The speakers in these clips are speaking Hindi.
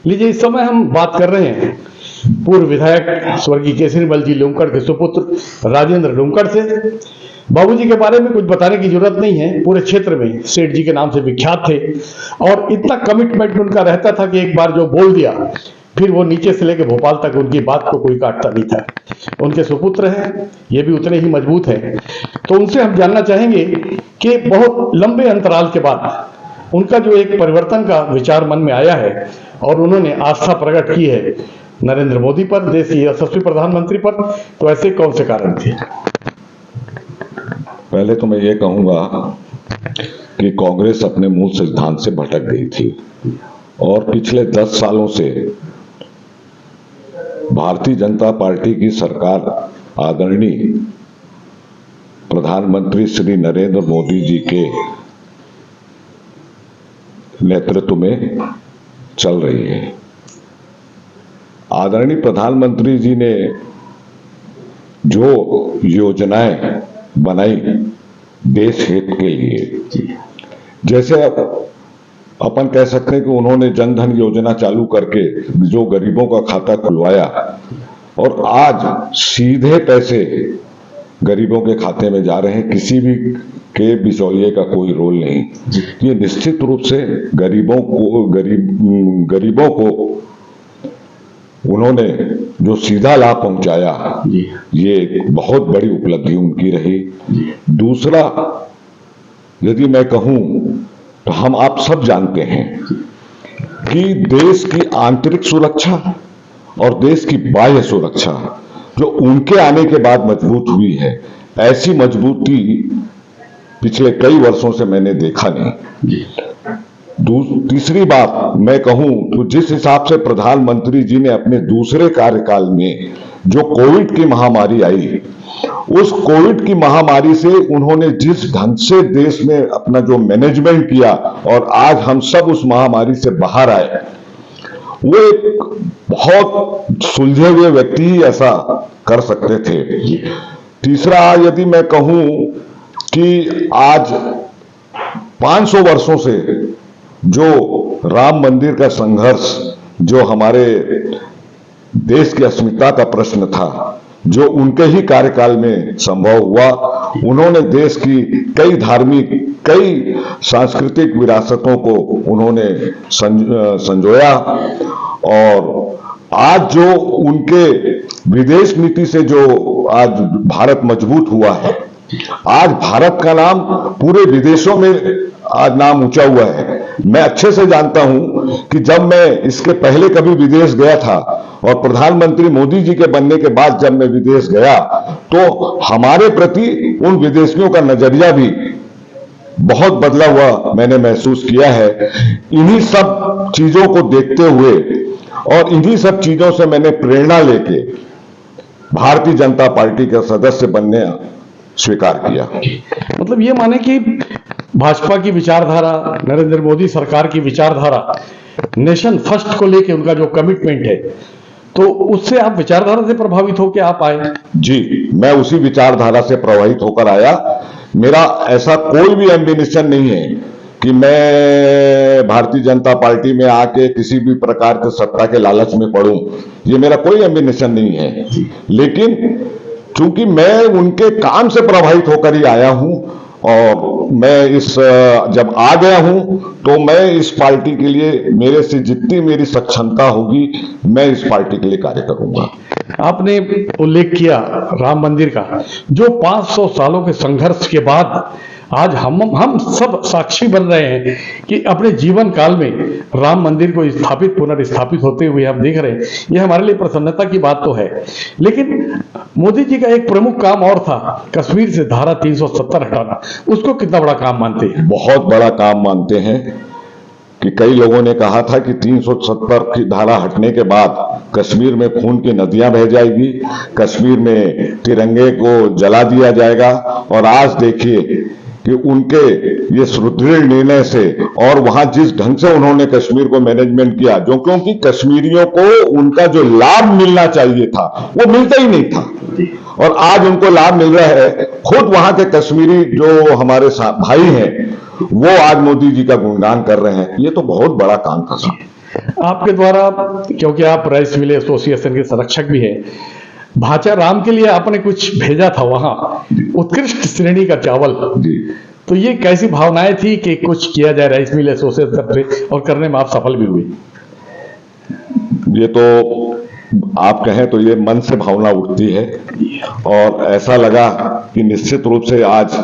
लीजिए, इस समय हम बात कर रहे हैं पूर्व विधायक स्वर्गीय केसरीमल जी लुंकड़ के सुपुत्र राजेंद्र लुंकड़ से। बाबूजी के बारे में कुछ बताने की जरूरत नहीं है, पूरे क्षेत्र में सेठ जी के नाम से विख्यात थे और इतना कमिटमेंट उनका रहता था कि एक बार जो बोल दिया फिर वो नीचे से लेकर भोपाल तक उनकी बात को कोई काटता नहीं था। उनके सुपुत्र हैं, ये भी उतने ही मजबूत हैं। तो उनसे हम जानना चाहेंगे कि बहुत लंबे अंतराल के बाद उनका जो एक परिवर्तन का विचार मन में आया है और उन्होंने आस्था प्रकट की है नरेंद्र मोदी पर, देश के यशस्वी प्रधानमंत्री पर, तो ऐसे कौन से कारण थे? पहले तो मैं ये कहूंगा कि कांग्रेस अपने मूल सिद्धांत से भटक गई थी और पिछले 10 सालों से भारतीय जनता पार्टी की सरकार आदरणीय प्रधानमंत्री श्री नरेंद्र मोदी जी के नेतृत्व में चल रही है। आदरणीय प्रधानमंत्री जी ने जो योजनाएं बनाई देश हित के लिए, जैसे अपन कह सकते हैं कि उन्होंने जनधन योजना चालू करके जो गरीबों का खाता खुलवाया और आज सीधे पैसे गरीबों के खाते में जा रहे हैं, किसी भी के बिचौलिए का कोई रोल नहीं। ये निश्चित रूप से गरीबों को उन्होंने जो सीधा लाभ पहुंचाया, ये एक बहुत बड़ी उपलब्धि उनकी रही। दूसरा, यदि मैं कहूं तो हम आप सब जानते हैं कि देश की आंतरिक सुरक्षा और देश की बाह्य सुरक्षा जो उनके आने के बाद मजबूत हुई है, ऐसी मजबूती पिछले कई वर्षों से मैंने देखा नहीं। तीसरी बात मैं कहूं तो जिस हिसाब से प्रधानमंत्री जी ने अपने दूसरे कार्यकाल में जो कोविड की महामारी आई, उस कोविड की महामारी से उन्होंने जिस ढंग से देश में अपना जो मैनेजमेंट किया और आज हम सब उस महामारी से बाहर आए, वो एक बहुत सुलझे हुए व्यक्ति ही ऐसा कर सकते थे। तीसरा, यदि मैं कहूं कि आज 500 वर्षों से जो राम मंदिर का संघर्ष, जो हमारे देश की अस्मिता का प्रश्न था, जो उनके ही कार्यकाल में संभव हुआ, उन्होंने देश की कई धार्मिक, कई सांस्कृतिक विरासतों को उन्होंने संजोया और आज जो उनके विदेश नीति से जो आज भारत मजबूत हुआ है, आज भारत का नाम पूरे विदेशों में आज नाम ऊंचा हुआ है। मैं अच्छे से जानता हूं कि जब मैं इसके पहले कभी विदेश गया था और प्रधानमंत्री मोदी जी के बनने के बाद जब मैं विदेश गया तो हमारे प्रति उन विदेशियों का नजरिया भी बहुत बदला हुआ मैंने महसूस किया है। इन्हीं सब चीजों को देखते हुए और इन्हीं सब चीजों से मैंने प्रेरणा लेके भारतीय जनता पार्टी का सदस्य बनने स्वीकार किया। मतलब ये माने कि भाजपा की विचारधारा, नरेंद्र मोदी सरकार की विचारधारा, नेशन फर्स्ट को लेके उनका जो कमिटमेंट है, तो उससे आप विचारधारा से प्रभावित होकर आप आए? जी, मैं उसी विचारधारा से प्रभावित होकर आया। मेरा ऐसा कोई भी एम्बिशन नहीं है कि मैं भारतीय जनता पार्टी में आके किसी भी प्रकार के सत्ता के लालच में पड़ूं, ये मेरा कोई एम्बिशन नहीं है। लेकिन चूंकि मैं उनके काम से प्रभावित होकर ही आया हूं और मैं जब आ गया हूं तो मैं इस पार्टी के लिए मेरे से जितनी मेरी सक्षमता होगी मैं इस पार्टी के लिए कार्य करूंगा। आपने उल्लेख किया राम मंदिर का, जो 500 सालों के संघर्ष के बाद आज हम सब साक्षी बन रहे हैं कि अपने जीवन काल में राम मंदिर को पुनर्स्थापित होते हुए हम देख रहे हैं। यह हमारे लिए प्रसन्नता की बात तो है, लेकिन मोदी जी का एक प्रमुख काम और था, कश्मीर से धारा 370 हटाना। उसको कितना बड़ा काम मानते हैं? बहुत बड़ा काम मानते हैं कि कई लोगों ने कहा था कि 370 की धारा हटने के बाद कश्मीर में खून की नदियां बह जाएगी, कश्मीर में तिरंगे को जला दिया जाएगा। और आज देखिए कि उनके ये सुदृढ़ निर्णय से और वहां जिस ढंग से उन्होंने कश्मीर को मैनेजमेंट किया, जो क्योंकि कश्मीरियों को उनका जो लाभ मिलना चाहिए था वो मिलता ही नहीं था और आज उनको लाभ मिल रहा है। खुद वहां के कश्मीरी जो हमारे भाई हैं वो आज मोदी जी का गुणगान कर रहे हैं। ये तो बहुत बड़ा काम था। आपके द्वारा, क्योंकि आप राइस मिल एसोसिएशन के संरक्षक भी हैं, भाचा राम के लिए आपने कुछ भेजा था वहां, उत्कृष्ट श्रेणी का चावल जी। तो ये कैसी भावनाएं थी कि कुछ किया जाए राइस मिल एसोसिएशन तरफ से, और करने में आप सफल भी हुए? ये तो आप कहें तो ये मन से भावना उठती है, और ऐसा लगा कि निश्चित रूप से आज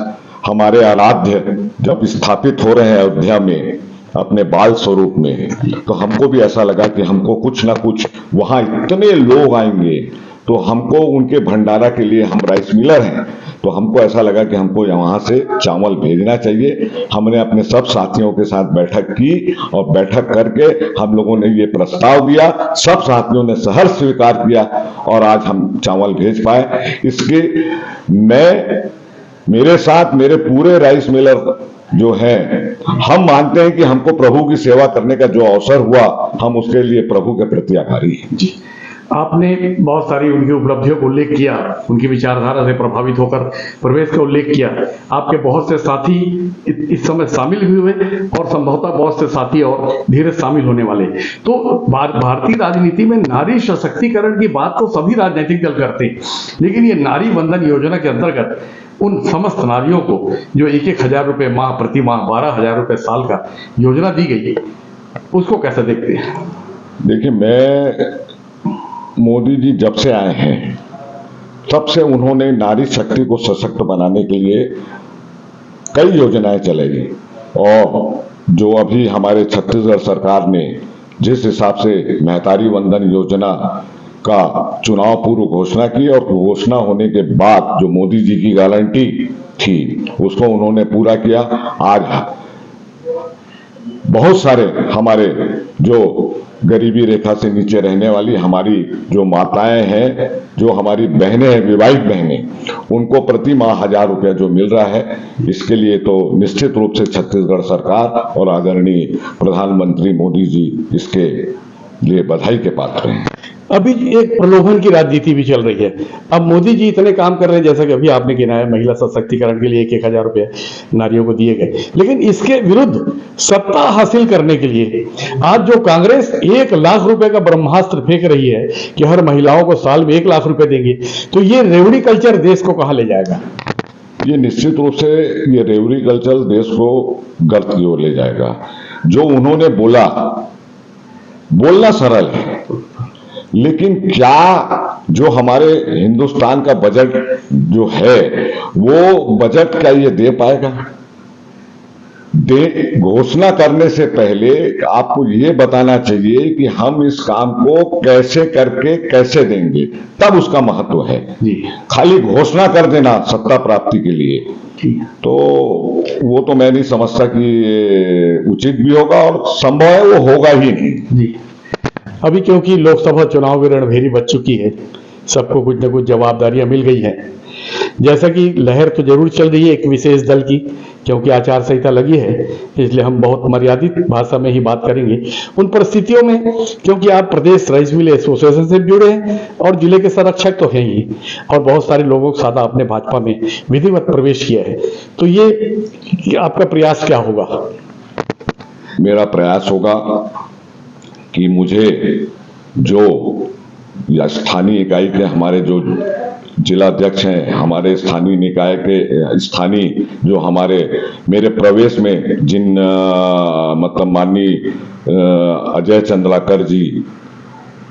हमारे आराध्य जब स्थापित हो रहे हैं अयोध्या में अपने बाल स्वरूप में, तो हमको भी ऐसा लगा कि हमको कुछ ना कुछ, वहां इतने लोग आएंगे तो हमको उनके भंडारा के लिए, हम राइस मिलर हैं तो हमको ऐसा लगा कि हमको वहां से चावल भेजना चाहिए। हमने अपने सब साथियों के साथ बैठक की, और बैठक करके हम लोगों ने ये प्रस्ताव दिया, सब साथियों ने सहर्ष स्वीकार किया, और आज हम चावल भेज पाए। इसके मेरे साथ मेरे पूरे राइस मिलर जो है, हम मानते हैं कि हमको प्रभु की सेवा करने का जो अवसर हुआ, हम उसके लिए प्रभु के प्रति आभारी हैं। जी, आपने बहुत सारी उनकी उपलब्धियों का उल्लेख किया, उनकी विचारधारा से प्रभावित होकर प्रवेश का उल्लेख किया। आपके बहुत से साथी इस समय शामिल भी हुए, और संभवतः बहुत से साथी और धीरे शामिल होने वाले। तो भारतीय राजनीति में नारी सशक्तिकरण की बात तो सभी राजनीतिक दल करते हैं, लेकिन ये नारी वंदन योजना के अंतर्गत उन समस्त नारियों को जो 1,000 रुपए माह प्रति माह 12,000 रुपए साल का योजना दी गई, उसको कैसे देखते हैं? देखिए, मोदी जी जब से आए हैं तब से उन्होंने नारी शक्ति को सशक्त बनाने के लिए कई योजनाएं चलाई, और जो अभी हमारे छत्तीसगढ़ सरकार ने जिस हिसाब से महतारी वंदन योजना का चुनाव पूर्व घोषणा की, और घोषणा होने के बाद जो मोदी जी की गारंटी थी उसको उन्होंने पूरा किया। आज बहुत सारे हमारे जो गरीबी रेखा से नीचे रहने वाली हमारी जो माताएं हैं, जो हमारी बहनें हैं, विवाहित बहनें, उनको प्रति माह 1,000 रुपया जो मिल रहा है, इसके लिए तो निश्चित रूप से छत्तीसगढ़ सरकार और आदरणीय प्रधानमंत्री मोदी जी इसके लिए बधाई के पात्र हैं। अभी एक प्रलोभन की राजनीति भी चल रही है। अब मोदी जी इतने काम कर रहे हैं, जैसा कि अभी आपने गिनाया, महिला सशक्तिकरण के लिए 1,000 रुपये नारियों को दिए गए, लेकिन इसके विरुद्ध सत्ता हासिल करने के लिए आज जो कांग्रेस 1,00,000 रुपए का ब्रह्मास्त्र फेंक रही है कि हर महिलाओं को साल में 1,00,000 रुपए देंगे, तो ये रेवड़ी कल्चर देश को कहां ले जाएगा? ये निश्चित रूप से ये रेवड़ी कल्चर देश को गर्त की ओर ले जाएगा। जो उन्होंने बोलना सरल है, लेकिन क्या जो हमारे हिंदुस्तान का बजट जो है, वो बजट क्या ये दे पाएगा? घोषणा करने से पहले आपको ये बताना चाहिए कि हम इस काम को कैसे करके कैसे देंगे, तब उसका महत्व है। खाली घोषणा कर देना सत्ता प्राप्ति के लिए, तो वो तो मैं नहीं समझता कि उचित भी होगा, और संभव है वो होगा ही नहीं। अभी क्योंकि लोकसभा चुनाव की रणभेरी बच चुकी है, सबको कुछ न कुछ जवाबदारियां मिल गई हैं। जैसा कि लहर तो जरूर चल रही है एक विशेष दल की, क्योंकि आचार संहिता लगी है, इसलिए हम बहुत मर्यादित भाषा में ही बात करेंगे। उन परिस्थितियों में, क्योंकि आप प्रदेश राइस मिल एसोसिएशन से जुड़े हैं और जिले के संरक्षक तो हैं ही, और बहुत सारे लोगों के साथ आपने भाजपा में विधिवत प्रवेश किया है, तो ये आपका प्रयास क्या होगा? मेरा प्रयास होगा कि मुझे जो या स्थानीय इकाई के हमारे जो जिला अध्यक्ष हैं, हमारे स्थानीय निकाय के स्थानीय जो मेरे प्रवेश में जिन मतलब माननीय अजय चंद्राकर जी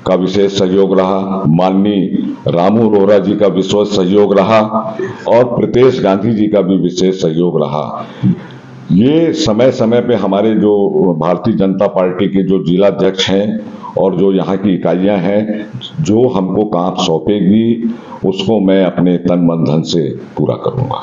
का विशेष सहयोग रहा, माननीय रामू रोहरा जी का विशेष सहयोग रहा, और प्रीतेश गांधी जी का भी विशेष सहयोग रहा। ये समय समय पे हमारे जो भारतीय जनता पार्टी के जो जिला अध्यक्ष हैं और जो यहाँ की इकाइयां हैं, जो हमको काम सौंपेगी उसको मैं अपने तन मन धन से पूरा करूंगा।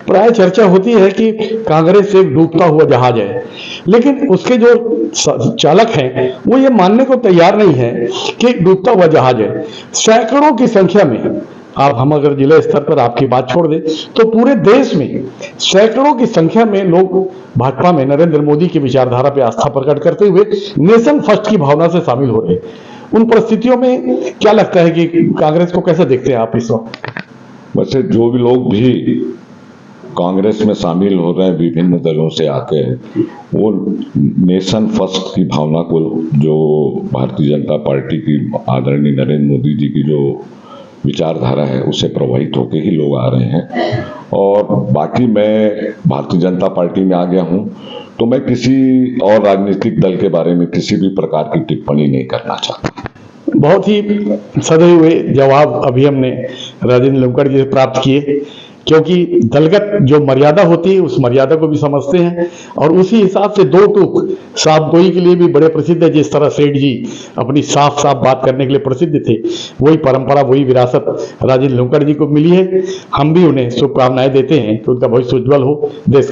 प्राय चर्चा होती है कि कांग्रेस एक डूबता हुआ जहाज है, लेकिन उसके जो चालक हैं वो ये मानने को तैयार नहीं है कि डूबता हुआ जहाज है। सैकड़ों की संख्या में, हम अगर जिला स्तर पर आपकी बात छोड़ दें तो पूरे देश में सैकड़ों की संख्या में लोग भाजपा में नरेंद्र मोदी की विचारधारा पर आस्था प्रकट करते हुए नेशन फर्स्ट की भावना से शामिल हो रहे हैं। उन परिस्थितियों में क्या लगता है कि कांग्रेस को कैसे देखते हैं आप इस वक्त? वैसे जो भी लोग भी कांग्रेस में शामिल हो रहे हैं विभिन्न दलों से आके, वो नेशन फर्स्ट की भावना को, जो भारतीय जनता पार्टी की आदरणीय नरेंद्र मोदी जी की जो विचारधारा है, उससे प्रभावित होकर ही लोग आ रहे हैं। और बाकी मैं भारतीय जनता पार्टी में आ गया हूं, तो मैं किसी और राजनीतिक दल के बारे में किसी भी प्रकार की टिप्पणी नहीं करना चाहता। बहुत ही सधे हुए जवाब अभी हमने राजेंद्र लुंकड़ जी से प्राप्त किए, क्योंकि दलगत जो मर्यादा होती है उस मर्यादा को भी समझते हैं और उसी हिसाब से दो टूक साफ गोई के लिए भी बड़े प्रसिद्ध है। जिस तरह सेठ जी अपनी साफ साफ बात करने के लिए प्रसिद्ध थे, वही परंपरा, वही विरासत राजेंद्र लुंकड़ जी को मिली है। हम भी उन्हें शुभकामनाएं देते हैं कि उनका भविष्य उज्जवल हो। देश